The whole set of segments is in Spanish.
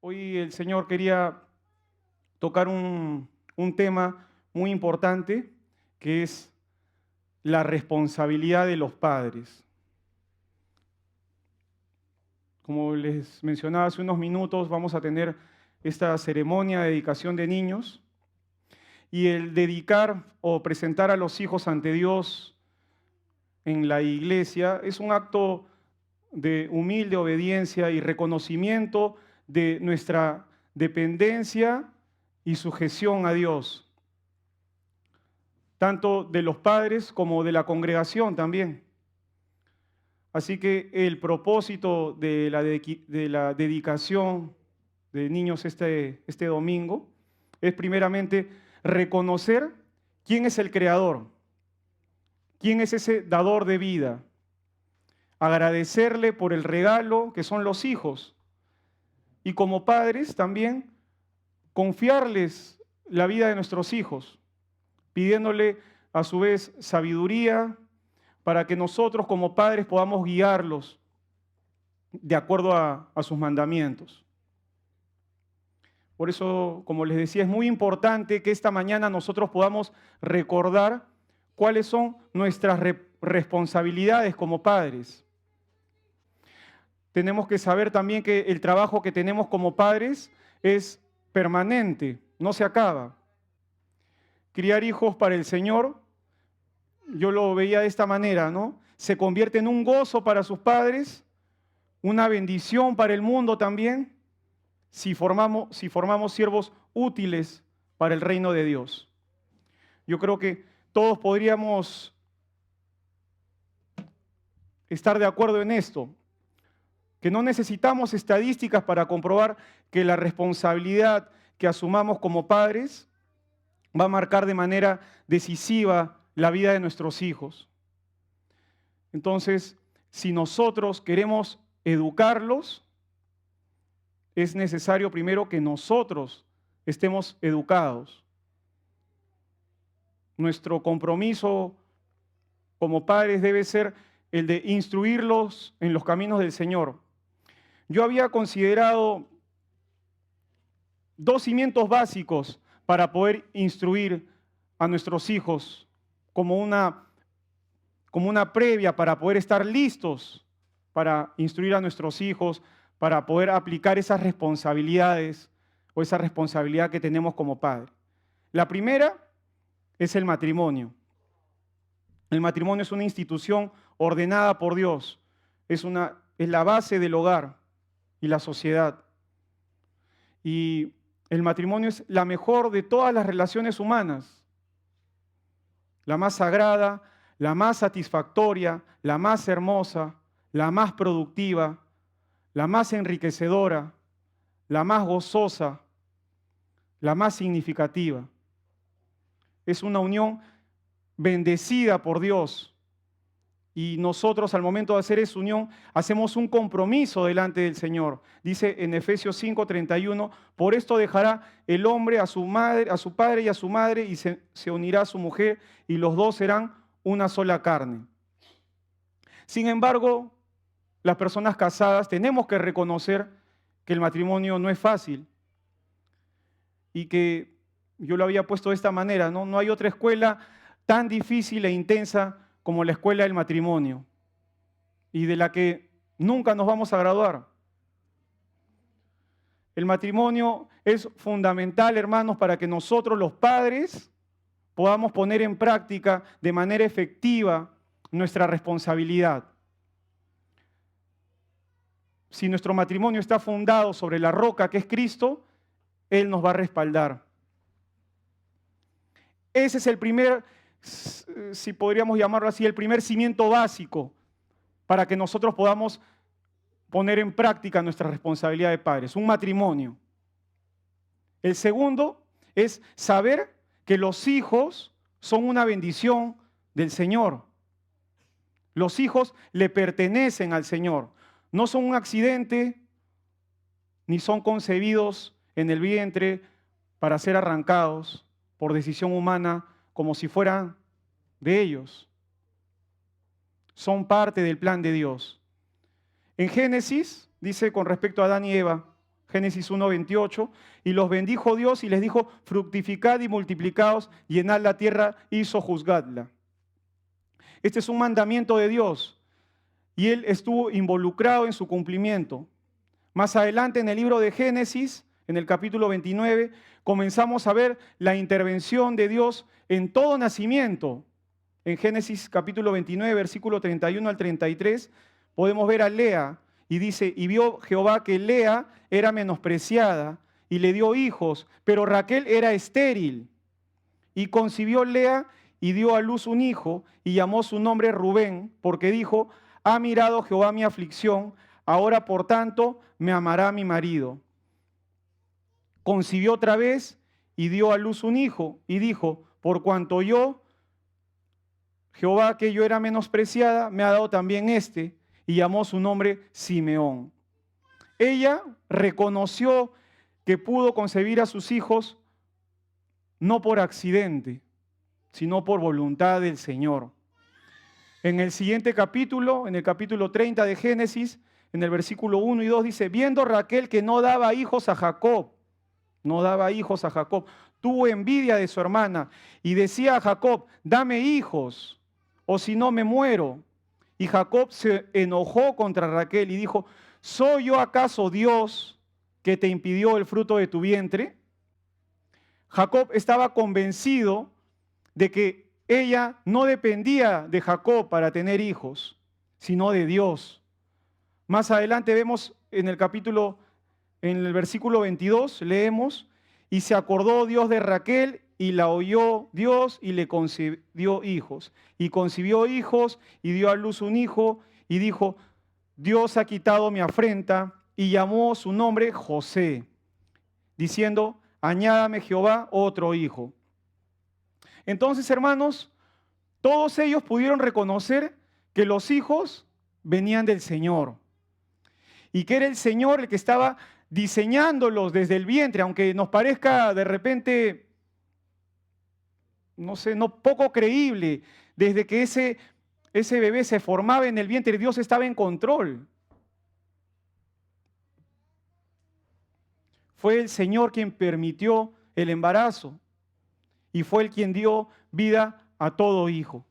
Hoy el Señor quería tocar un tema muy importante, que es la responsabilidad de los padres. Como les mencionaba hace unos minutos, vamos a tener esta ceremonia de dedicación de niños, y el dedicar o presentar a los hijos ante Dios en la iglesia es un acto de humilde obediencia y reconocimiento de nuestra dependencia y sujeción a Dios, tanto de los padres como de la congregación también. Así que el propósito de la dedicación de niños este domingo es primeramente reconocer quién es el creador, quién es ese dador de vida, agradecerle por el regalo que son los hijos, y como padres también confiarles la vida de nuestros hijos, pidiéndole a su vez sabiduría para que nosotros como padres podamos guiarlos de acuerdo a sus mandamientos. Por eso, como les decía, es muy importante que esta mañana nosotros podamos recordar cuáles son nuestras responsabilidades como padres. Tenemos que saber también que el trabajo que tenemos como padres es permanente, no se acaba. Criar hijos para el Señor, yo lo veía de esta manera, ¿no? Se convierte en un gozo para sus padres, una bendición para el mundo también, si formamos siervos útiles para el reino de Dios. Yo creo que todos podríamos estar de acuerdo en esto, que no necesitamos estadísticas para comprobar que la responsabilidad que asumamos como padres va a marcar de manera decisiva la vida de nuestros hijos. Entonces, si nosotros queremos educarlos, es necesario primero que nosotros estemos educados. Nuestro compromiso como padres debe ser el de instruirlos en los caminos del Señor. Yo había considerado dos cimientos básicos para poder instruir a nuestros hijos como una previa para poder estar listos para instruir a nuestros hijos, para poder aplicar esas responsabilidades o esa responsabilidad que tenemos como padre. La primera es el matrimonio. El matrimonio es una institución ordenada por Dios, es la base del hogar y la sociedad. Y el matrimonio es la mejor de todas las relaciones humanas, la más sagrada, la más satisfactoria, la más hermosa, la más productiva, la más enriquecedora, la más gozosa, la más significativa. Es una unión bendecida por Dios. Y nosotros al momento de hacer esa unión hacemos un compromiso delante del Señor. Dice en Efesios 5:31, por esto dejará el hombre a su padre y a su madre, y se unirá a su mujer, y los dos serán una sola carne. Sin embargo, las personas casadas tenemos que reconocer que el matrimonio no es fácil, y que yo lo había puesto de esta manera, ¿no? No hay otra escuela tan difícil e intensa como la escuela del matrimonio, y de la que nunca nos vamos a graduar. El matrimonio es fundamental, hermanos, para que nosotros los padres podamos poner en práctica de manera efectiva nuestra responsabilidad. Si nuestro matrimonio está fundado sobre la roca que es Cristo, Él nos va a respaldar. Ese es el primer, si podríamos llamarlo así, el primer cimiento básico para que nosotros podamos poner en práctica nuestra responsabilidad de padres, un matrimonio. El segundo es saber que los hijos son una bendición del Señor. Los hijos le pertenecen al Señor. No son un accidente, ni son concebidos en el vientre para ser arrancados por decisión humana como si fueran de ellos. Son parte del plan de Dios. En Génesis dice con respecto a Adán y Eva, Génesis 1:28, y los bendijo Dios y les dijo, fructificad y multiplicaos, llenad la tierra y sojuzgadla. Este es un mandamiento de Dios y Él estuvo involucrado en su cumplimiento. Más adelante en el libro de Génesis, en el capítulo 29, comenzamos a ver la intervención de Dios en todo nacimiento. En Génesis capítulo 29, versículo 31 al 33, podemos ver a Lea y dice, y vio Jehová que Lea era menospreciada y le dio hijos, pero Raquel era estéril. Y concibió Lea y dio a luz un hijo y llamó su nombre Rubén, porque dijo, ha mirado Jehová mi aflicción, ahora por tanto me amará mi marido. Concibió otra vez y dio a luz un hijo y dijo, por cuanto yo, Jehová, que yo era menospreciada, me ha dado también este, y llamó su nombre Simeón. Ella reconoció que pudo concebir a sus hijos no por accidente, sino por voluntad del Señor. En el siguiente capítulo, en el capítulo 30 de Génesis, en el versículo 1 y 2 dice, viendo Raquel que no daba hijos a Jacob, tuvo envidia de su hermana y decía a Jacob, dame hijos, o si no me muero. Y Jacob se enojó contra Raquel y dijo, ¿soy yo acaso Dios que te impidió el fruto de tu vientre? Jacob estaba convencido de que ella no dependía de Jacob para tener hijos, sino de Dios. Más adelante vemos en el versículo 22, leemos, y se acordó Dios de Raquel y la oyó Dios y le concedió hijos. Y concibió hijos y dio a luz un hijo y dijo, Dios ha quitado mi afrenta, y llamó su nombre José, diciendo, añádame Jehová otro hijo. Entonces, hermanos, todos ellos pudieron reconocer que los hijos venían del Señor y que era el Señor el que estaba diseñándolos desde el vientre, aunque nos parezca de repente, no poco creíble, desde que ese bebé se formaba en el vientre, Dios estaba en control. Fue el Señor quien permitió el embarazo y fue el quien dio vida a todo hijo.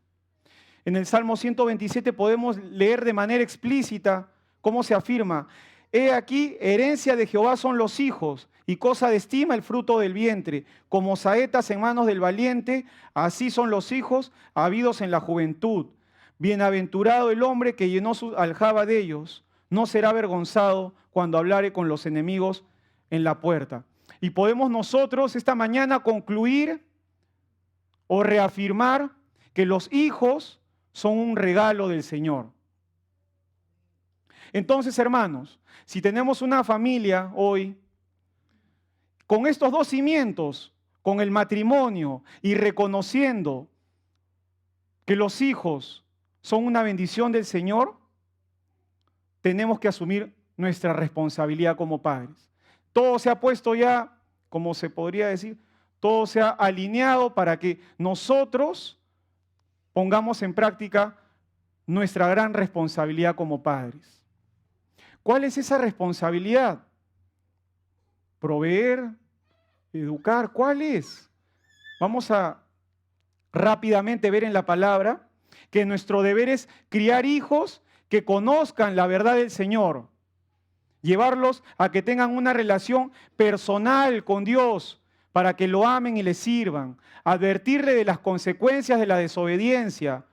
En el Salmo 127 podemos leer de manera explícita cómo se afirma, he aquí, herencia de Jehová son los hijos, y cosa de estima el fruto del vientre. Como saetas en manos del valiente, así son los hijos habidos en la juventud. Bienaventurado el hombre que llenó su aljaba de ellos, no será avergonzado cuando hablare con los enemigos en la puerta. Y podemos nosotros esta mañana concluir o reafirmar que los hijos son un regalo del Señor. Entonces, hermanos, si tenemos una familia hoy, con estos dos cimientos, con el matrimonio y reconociendo que los hijos son una bendición del Señor, tenemos que asumir nuestra responsabilidad como padres. Todo se ha puesto ya, como se podría decir, todo se ha alineado para que nosotros pongamos en práctica nuestra gran responsabilidad como padres. ¿Cuál es esa responsabilidad? Proveer, educar, ¿cuál es? Vamos a rápidamente ver en la palabra que nuestro deber es criar hijos que conozcan la verdad del Señor, llevarlos a que tengan una relación personal con Dios para que lo amen y le sirvan, advertirle de las consecuencias de la desobediencia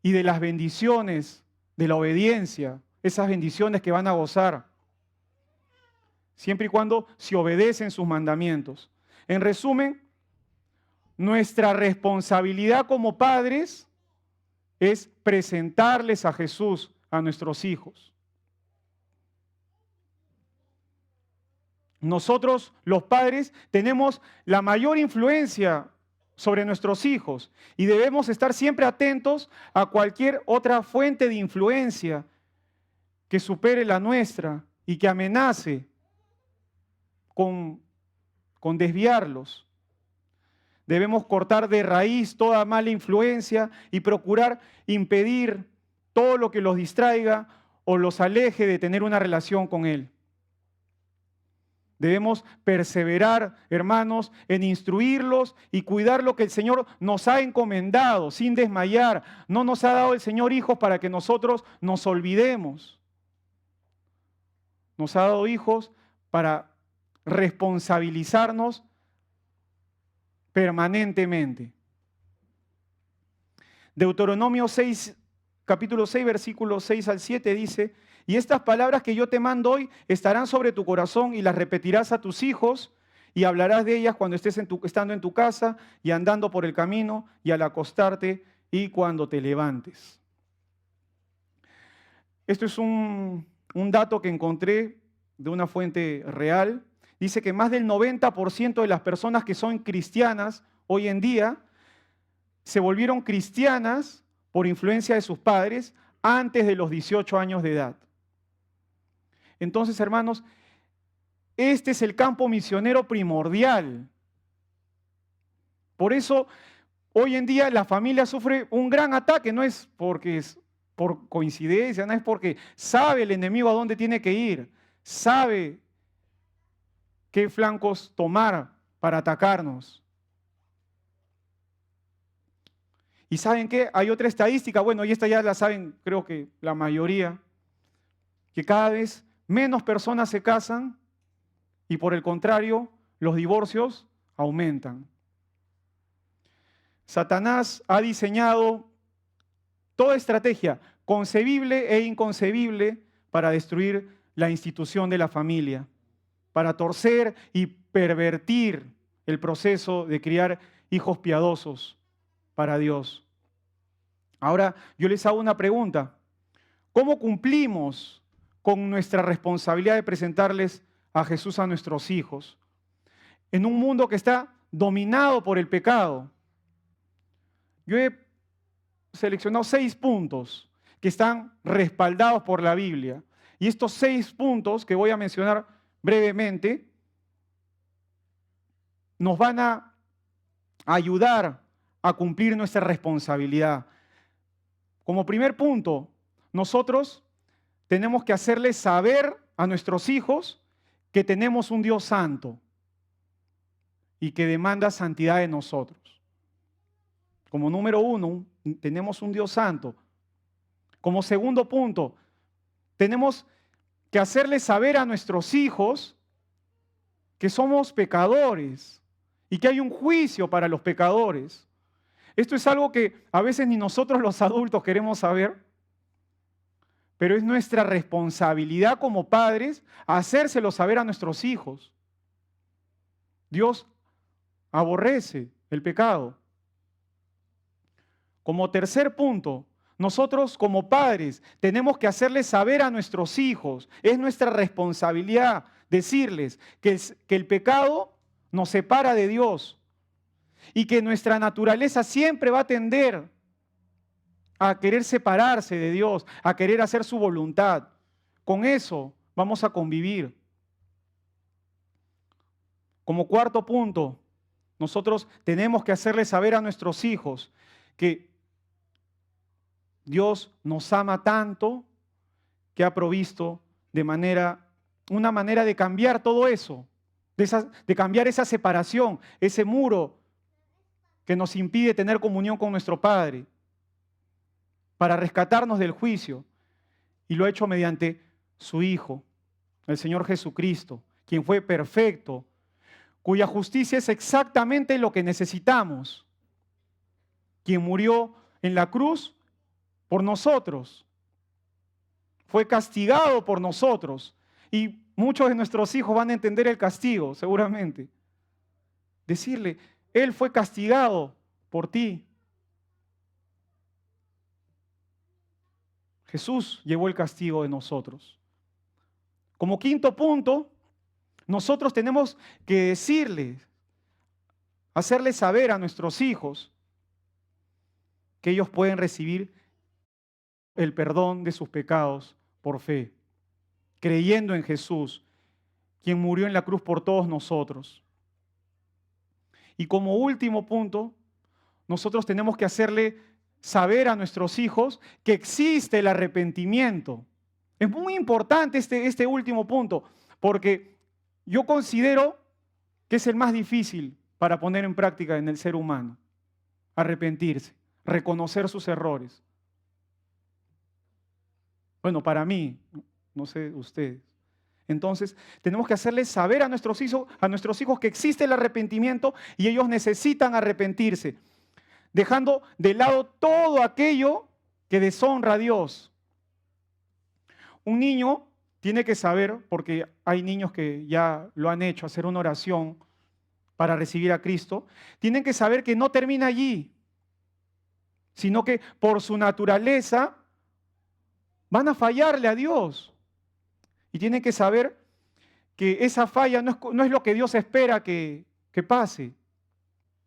y de las bendiciones de la obediencia, esas bendiciones que van a gozar, siempre y cuando se obedecen sus mandamientos. En resumen, nuestra responsabilidad como padres es presentarles a Jesús a nuestros hijos. Nosotros, los padres, tenemos la mayor influencia sobre nuestros hijos y debemos estar siempre atentos a cualquier otra fuente de influencia que supere la nuestra y que amenace con desviarlos. Debemos cortar de raíz toda mala influencia y procurar impedir todo lo que los distraiga o los aleje de tener una relación con Él. Debemos perseverar, hermanos, en instruirlos y cuidar lo que el Señor nos ha encomendado, sin desmayar. No nos ha dado el Señor hijos para que nosotros nos olvidemos. Nos ha dado hijos para responsabilizarnos permanentemente. Deuteronomio 6, capítulo 6, versículos 6 al 7 dice: y estas palabras que yo te mando hoy estarán sobre tu corazón y las repetirás a tus hijos y hablarás de ellas cuando estés estando en tu casa y andando por el camino y al acostarte y cuando te levantes. Esto es un dato que encontré de una fuente real. Dice que más del 90% de las personas que son cristianas hoy en día se volvieron cristianas por influencia de sus padres antes de los 18 años de edad. Entonces, hermanos, este es el campo misionero primordial. Por eso, hoy en día la familia sufre un gran ataque, no es porque es por coincidencia, no es porque sabe el enemigo a dónde tiene que ir, sabe qué flancos tomar para atacarnos. ¿Y saben qué? Hay otra estadística, bueno, y esta ya la saben, creo que la mayoría, que cada vez menos personas se casan y por el contrario, los divorcios aumentan. Satanás ha diseñado toda estrategia concebible e inconcebible para destruir la institución de la familia, para torcer y pervertir el proceso de criar hijos piadosos para Dios. Ahora, yo les hago una pregunta. ¿Cómo cumplimos con nuestra responsabilidad de presentarles a Jesús a nuestros hijos en un mundo que está dominado por el pecado? Yo he seleccionado 6 puntos que están respaldados por la Biblia. Y estos 6 puntos que voy a mencionar brevemente nos van a ayudar a cumplir nuestra responsabilidad. Como primer punto, nosotros tenemos que hacerles saber a nuestros hijos que tenemos un Dios santo y que demanda santidad de nosotros. Como número 1, tenemos un Dios santo. Como segundo punto, tenemos que hacerles saber a nuestros hijos que somos pecadores y que hay un juicio para los pecadores. Esto es algo que a veces ni nosotros los adultos queremos saber, pero es nuestra responsabilidad como padres hacérselo saber a nuestros hijos. Dios aborrece el pecado. Como tercer punto, nosotros como padres tenemos que hacerles saber a nuestros hijos, es nuestra responsabilidad decirles que el pecado nos separa de Dios y que nuestra naturaleza siempre va a tender a querer separarse de Dios, a querer hacer su voluntad. Con eso vamos a convivir. Como cuarto punto, nosotros tenemos que hacerles saber a nuestros hijos que Dios nos ama tanto que ha provisto una manera de cambiar todo eso, de cambiar esa separación, ese muro que nos impide tener comunión con nuestro Padre, para rescatarnos del juicio. Y lo ha hecho mediante su Hijo, el Señor Jesucristo, quien fue perfecto, cuya justicia es exactamente lo que necesitamos, quien murió en la cruz por nosotros, fue castigado por nosotros, y muchos de nuestros hijos van a entender el castigo, seguramente. Decirle, Él fue castigado por ti. Jesús llevó el castigo de nosotros. Como quinto punto, nosotros tenemos que decirles, hacerles saber a nuestros hijos que ellos pueden recibir el perdón de sus pecados por fe, creyendo en Jesús, quien murió en la cruz por todos nosotros. Y como último punto, nosotros tenemos que hacerle saber a nuestros hijos que existe el arrepentimiento. Es muy importante este último punto, porque yo considero que es el más difícil para poner en práctica en el ser humano. Arrepentirse, reconocer sus errores. Bueno, para mí, no sé ustedes. Entonces, tenemos que hacerles saber a nuestros hijos que existe el arrepentimiento y ellos necesitan arrepentirse, dejando de lado todo aquello que deshonra a Dios. Un niño tiene que saber, porque hay niños que ya lo han hecho, hacer una oración para recibir a Cristo, tienen que saber que no termina allí, sino que por su naturaleza van a fallarle a Dios. Y tienen que saber que esa falla no es lo que Dios espera que pase.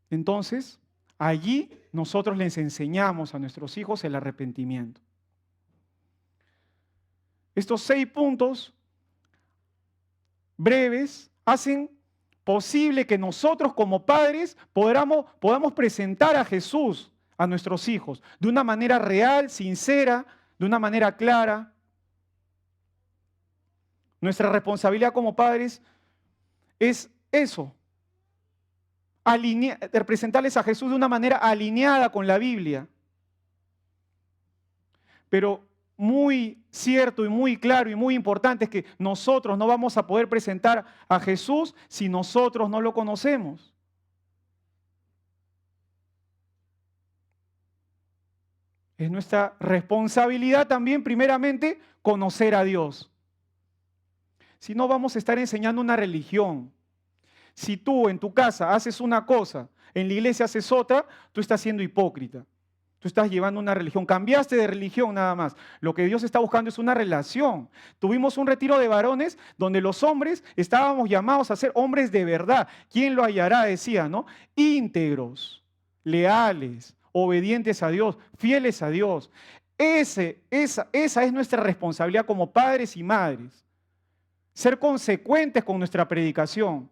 Entonces, allí nosotros les enseñamos a nuestros hijos el arrepentimiento. Estos 6 puntos breves hacen posible que nosotros como padres podamos presentar a Jesús a nuestros hijos de una manera real, sincera, de una manera clara. Nuestra responsabilidad como padres es eso, presentarles a Jesús de una manera alineada con la Biblia. Pero muy cierto y muy claro y muy importante es que nosotros no vamos a poder presentar a Jesús si nosotros no lo conocemos. Es nuestra responsabilidad también, primeramente, conocer a Dios. Si no, vamos a estar enseñando una religión. Si tú en tu casa haces una cosa, en la iglesia haces otra, tú estás siendo hipócrita. Tú estás llevando una religión. Cambiaste de religión nada más. Lo que Dios está buscando es una relación. Tuvimos un retiro de varones donde los hombres estábamos llamados a ser hombres de verdad. ¿Quién lo hallará? Decía, ¿no? Íntegros, leales, obedientes a Dios, fieles a Dios. Esa es nuestra responsabilidad como padres y madres. Ser consecuentes con nuestra predicación.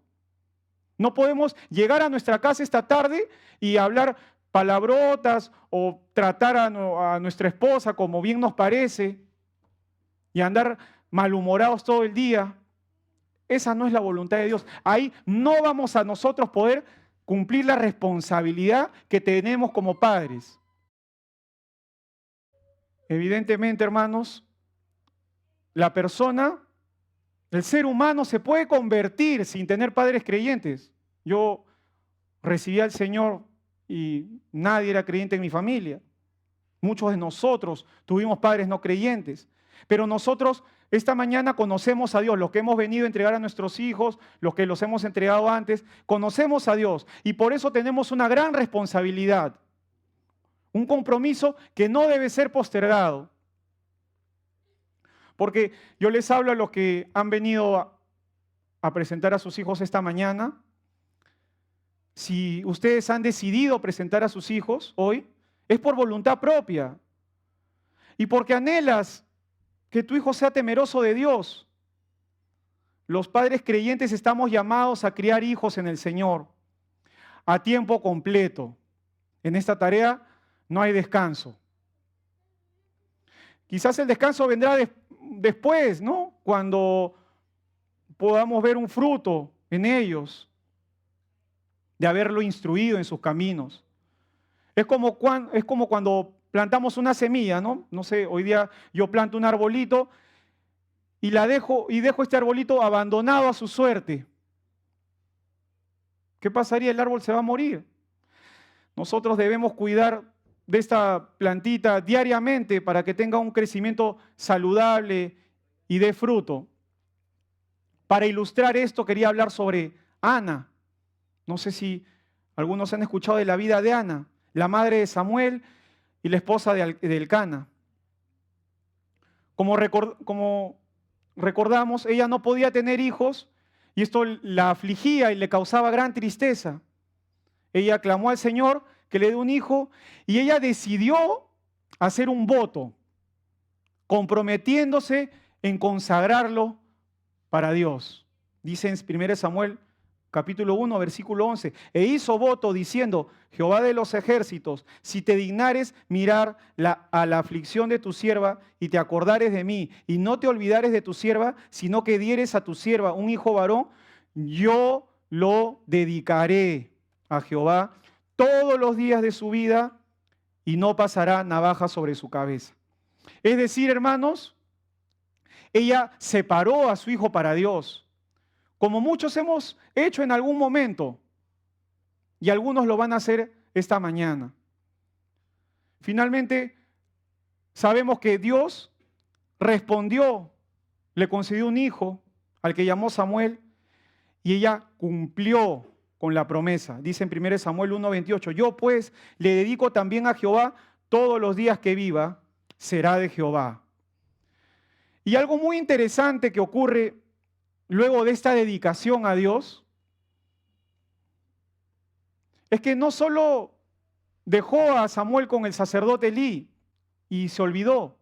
No podemos llegar a nuestra casa esta tarde y hablar palabrotas o tratar a nuestra esposa como bien nos parece y andar malhumorados todo el día. Esa no es la voluntad de Dios. Ahí no vamos a nosotros poder cumplir la responsabilidad que tenemos como padres. Evidentemente, hermanos, el ser humano se puede convertir sin tener padres creyentes. Yo recibí al Señor y nadie era creyente en mi familia. Muchos de nosotros tuvimos padres no creyentes. Pero nosotros esta mañana conocemos a Dios, los que hemos venido a entregar a nuestros hijos, los que los hemos entregado antes, conocemos a Dios. Y por eso tenemos una gran responsabilidad, un compromiso que no debe ser postergado. Porque yo les hablo a los que han venido a presentar a sus hijos esta mañana. Si ustedes han decidido presentar a sus hijos hoy, es por voluntad propia. Y porque anhelas que tu hijo sea temeroso de Dios. Los padres creyentes estamos llamados a criar hijos en el Señor a tiempo completo. En esta tarea no hay descanso. Quizás el descanso vendrá después, ¿no? Cuando podamos ver un fruto en ellos, de haberlo instruido en sus caminos. Es como cuando plantamos una semilla, ¿no? No sé, hoy día yo planto un arbolito y dejo este arbolito abandonado a su suerte. ¿Qué pasaría? El árbol se va a morir. Nosotros debemos cuidar de esta plantita diariamente para que tenga un crecimiento saludable y dé fruto. Para ilustrar esto quería hablar sobre Ana. No sé si algunos han escuchado de la vida de Ana, la madre de Samuel y la esposa de Elcana. Como recordamos, ella no podía tener hijos y esto la afligía y le causaba gran tristeza. Ella clamó al Señor que le dé un hijo y ella decidió hacer un voto, comprometiéndose en consagrarlo para Dios. Dice en 1 Samuel capítulo 1, versículo 11, e hizo voto diciendo, Jehová de los ejércitos, si te dignares mirar a la aflicción de tu sierva y te acordares de mí y no te olvidares de tu sierva, sino que dieres a tu sierva un hijo varón, yo lo dedicaré a Jehová todos los días de su vida y no pasará navaja sobre su cabeza. Es decir, hermanos, ella separó a su hijo para Dios, como muchos hemos hecho en algún momento, y algunos lo van a hacer esta mañana. Finalmente, sabemos que Dios respondió, le concedió un hijo al que llamó Samuel, y ella cumplió con la promesa. Dice en 1 Samuel 1:28, yo pues le dedico también a Jehová todos los días que viva, será de Jehová. Y algo muy interesante que ocurre luego de esta dedicación a Dios, es que no solo dejó a Samuel con el sacerdote Elí y se olvidó,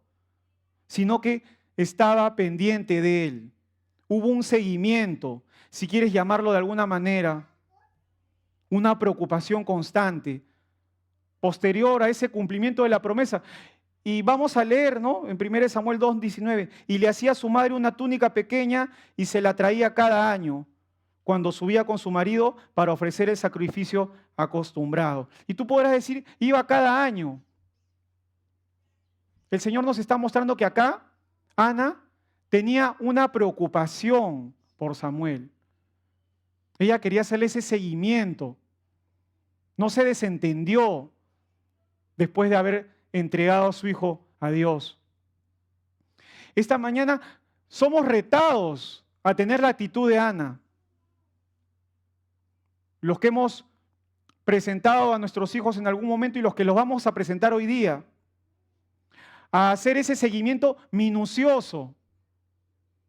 sino que estaba pendiente de él. Hubo un seguimiento, si quieres llamarlo de alguna manera, una preocupación constante, posterior a ese cumplimiento de la promesa. Y vamos a leer, ¿no? En 1 Samuel 2:19, y le hacía a su madre una túnica pequeña y se la traía cada año, cuando subía con su marido para ofrecer el sacrificio acostumbrado. Y tú podrás decir, iba cada año. El Señor nos está mostrando que acá Ana tenía una preocupación por Samuel. Ella quería hacerle ese seguimiento. No se desentendió después de haber entregado a su hijo a Dios. Esta mañana somos retados a tener la actitud de Ana. Los que hemos presentado a nuestros hijos en algún momento y los que los vamos a presentar hoy día, a hacer ese seguimiento minucioso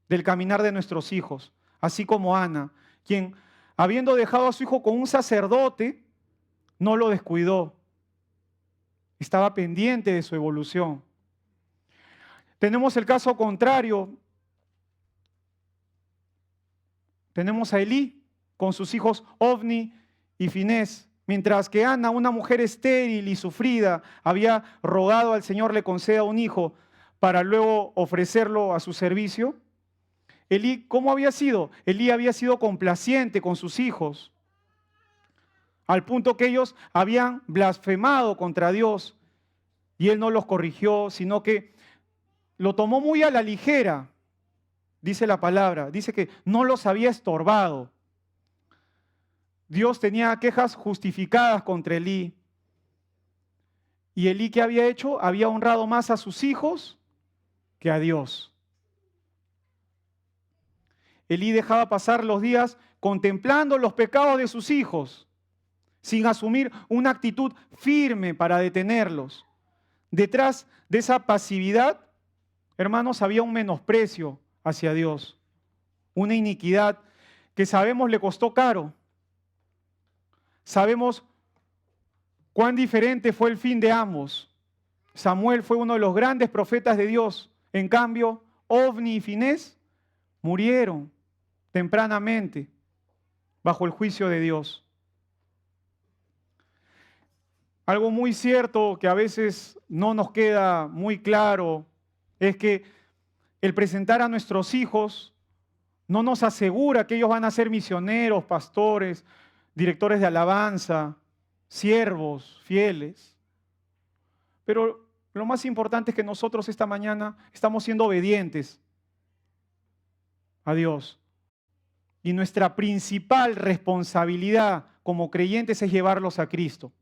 del caminar de nuestros hijos, así como Ana, quien, habiendo dejado a su hijo con un sacerdote, no lo descuidó. Estaba pendiente de su evolución. Tenemos el caso contrario. Tenemos a Elí con sus hijos Ofni y Finés. Mientras que Ana, una mujer estéril y sufrida, había rogado al Señor le conceda un hijo para luego ofrecerlo a su servicio. Elí, ¿cómo había sido? Elí había sido complaciente con sus hijos, al punto que ellos habían blasfemado contra Dios y él no los corrigió, sino que lo tomó muy a la ligera, dice la palabra, dice que no los había estorbado. Dios tenía quejas justificadas contra Elí. Y Elí, ¿qué había hecho? Había honrado más a sus hijos que a Dios. Elí dejaba pasar los días contemplando los pecados de sus hijos, sin asumir una actitud firme para detenerlos. Detrás de esa pasividad, hermanos, había un menosprecio hacia Dios, una iniquidad que sabemos le costó caro. Sabemos cuán diferente fue el fin de ambos. Samuel fue uno de los grandes profetas de Dios. En cambio, Ofni y Finés murieron tempranamente bajo el juicio de Dios. Algo muy cierto que a veces no nos queda muy claro es que el presentar a nuestros hijos no nos asegura que ellos van a ser misioneros, pastores, directores de alabanza, siervos, fieles. Pero lo más importante es que nosotros esta mañana estamos siendo obedientes a Dios. Y nuestra principal responsabilidad como creyentes es llevarlos a Cristo.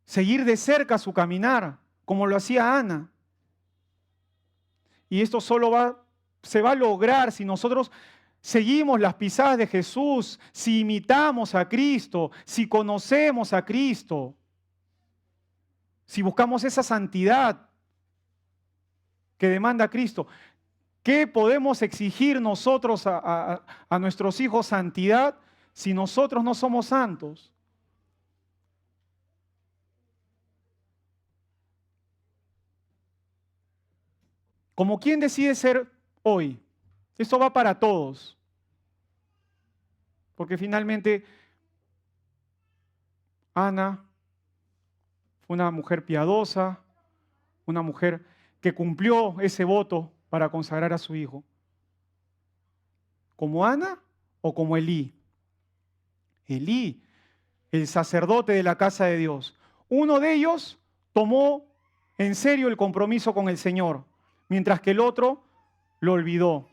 Seguir de cerca su caminar, como lo hacía Ana. Y esto se va a lograr si nosotros seguimos las pisadas de Jesús, si imitamos a Cristo, si conocemos a Cristo, si buscamos esa santidad que demanda Cristo. ¿Qué podemos exigir nosotros a nuestros hijos santidad si nosotros no somos santos? ¿Como quién decide ser hoy? Esto va para todos. Porque finalmente Ana fue una mujer piadosa, una mujer que cumplió ese voto para consagrar a su hijo. ¿Como Ana o como Elí? Elí, el sacerdote de la casa de Dios. Uno de ellos tomó en serio el compromiso con el Señor, mientras que el otro lo olvidó.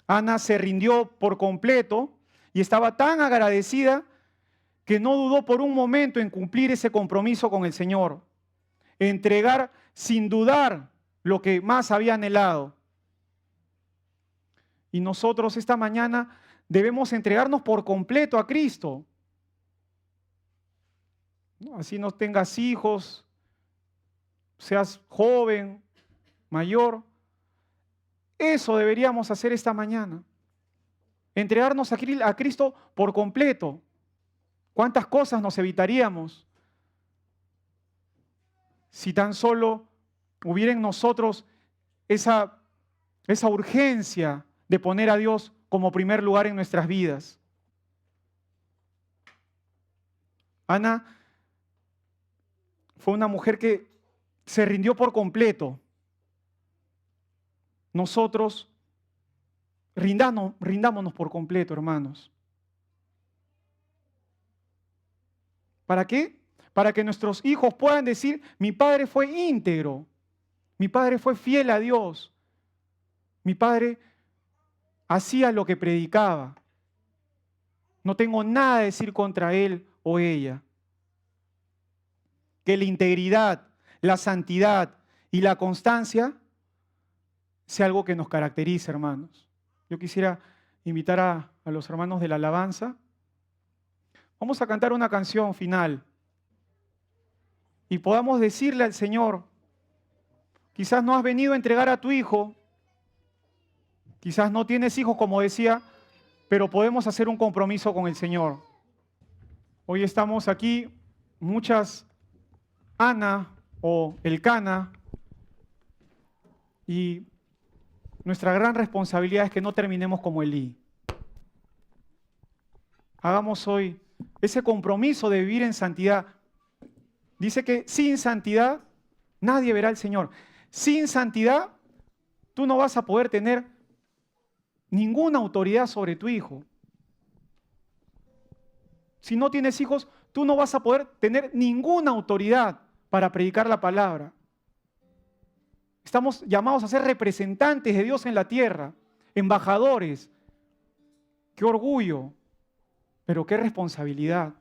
Ana se rindió por completo y estaba tan agradecida que no dudó por un momento en cumplir ese compromiso con el Señor, entregar sin dudar lo que más había anhelado. Y nosotros esta mañana debemos entregarnos por completo a Cristo. Así no tengas hijos, seas joven, mayor. Eso deberíamos hacer esta mañana. Entregarnos a Cristo por completo. ¿Cuántas cosas nos evitaríamos si tan solo hubiera en nosotros esa urgencia de poner a Dios como primer lugar en nuestras vidas? Ana fue una mujer que se rindió por completo. Nosotros rindámonos por completo, hermanos. ¿Para qué? Para que nuestros hijos puedan decir, mi padre fue íntegro, mi padre fue fiel a Dios, mi padre hacía lo que predicaba. No tengo nada que decir contra él o ella. Que la integridad, la santidad y la constancia sea algo que nos caracterice, hermanos. Yo quisiera invitar a los hermanos de la alabanza. Vamos a cantar una canción final y podamos decirle al Señor, quizás no has venido a entregar a tu hijo, quizás no tienes hijos, como decía, pero podemos hacer un compromiso con el Señor. Hoy estamos aquí, muchas Ana o Elcana, y nuestra gran responsabilidad es que no terminemos como Elí. Hagamos hoy ese compromiso de vivir en santidad. Dice que sin santidad nadie verá al Señor. Sin santidad tú no vas a poder tener ninguna autoridad sobre tu hijo. Si no tienes hijos, tú no vas a poder tener ninguna autoridad para predicar la palabra. Estamos llamados a ser representantes de Dios en la tierra, embajadores. Qué orgullo, pero qué responsabilidad.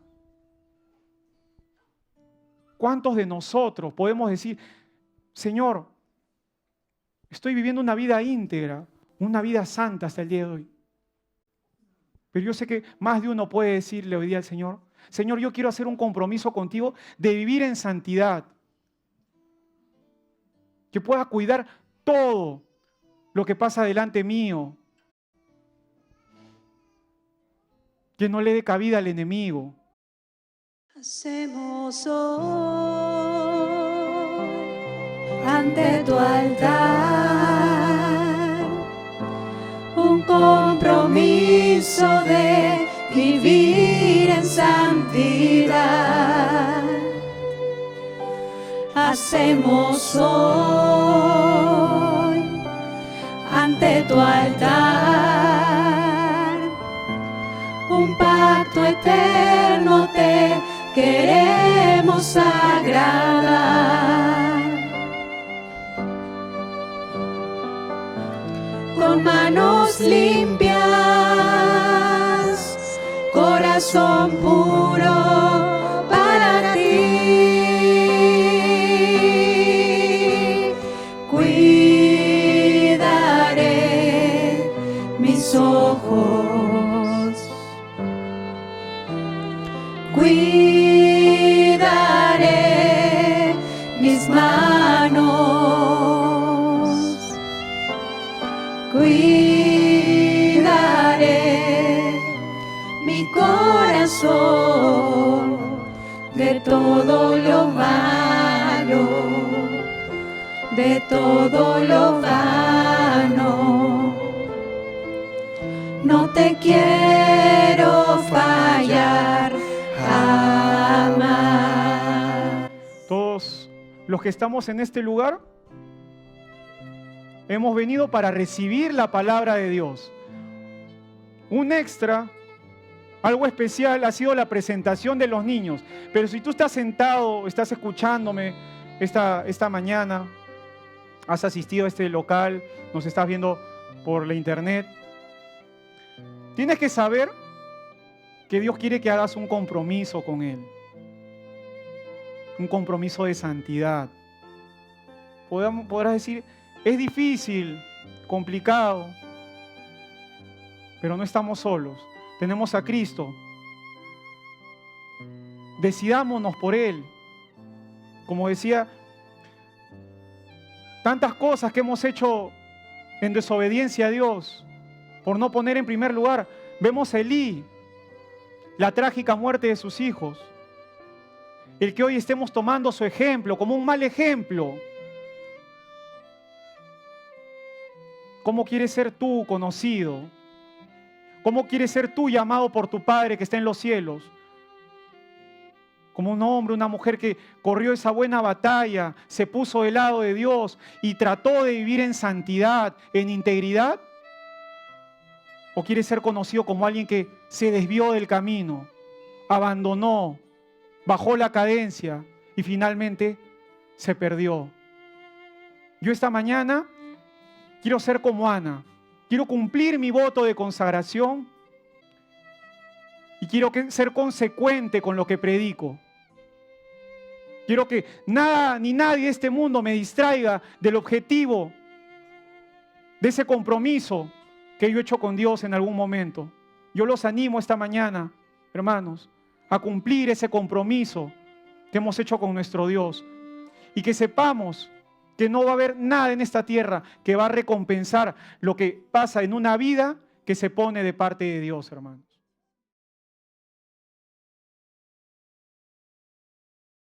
¿Cuántos de nosotros podemos decir, Señor, estoy viviendo una vida íntegra, una vida santa hasta el día de hoy? Pero yo sé que más de uno puede decirle hoy día al Señor, Señor, yo quiero hacer un compromiso contigo de vivir en santidad. Que pueda cuidar todo lo que pasa delante mío. Que no le dé cabida al enemigo. Hacemos hoy ante tu altar un compromiso de vivir en santidad. Hacemos hoy ante tu altar un pacto eterno, te queremos agradar. Con manos limpias, corazón puro para ti. Cuidaré mis ojos, cuidaré mis manos, cuidaré mi corazón de todo lo malo, de todo lo vano. No te quiero fallar jamás. Todos los que estamos en este lugar hemos venido para recibir la palabra de Dios. Un extra, algo especial, ha sido la presentación de los niños. Pero si tú estás sentado, estás escuchándome esta mañana, has asistido a este local, nos estás viendo por la internet, tienes que saber que Dios quiere que hagas un compromiso con Él. Un compromiso de santidad. Podrás decir, es difícil, complicado, pero no estamos solos. Tenemos a Cristo. Decidámonos por Él. Como decía, tantas cosas que hemos hecho en desobediencia a Dios, por no poner en primer lugar. Vemos a Elí, la trágica muerte de sus hijos. El que hoy estemos tomando su ejemplo como un mal ejemplo. ¿Cómo quieres ser tú conocido? ¿Cómo quieres ser tú llamado por tu Padre que está en los cielos? Como un hombre, una mujer que corrió esa buena batalla, se puso del lado de Dios y trató de vivir en santidad, en integridad. ¿O quieres ser conocido como alguien que se desvió del camino, abandonó, bajó la cadencia y finalmente se perdió? Yo esta mañana quiero ser como Ana. Quiero cumplir mi voto de consagración y quiero ser consecuente con lo que predico. Quiero que nada ni nadie de este mundo me distraiga del objetivo, de ese compromiso que yo he hecho con Dios en algún momento. Yo los animo esta mañana, hermanos, a cumplir ese compromiso que hemos hecho con nuestro Dios y que sepamos que no va a haber nada en esta tierra que va a recompensar lo que pasa en una vida que se pone de parte de Dios, hermanos.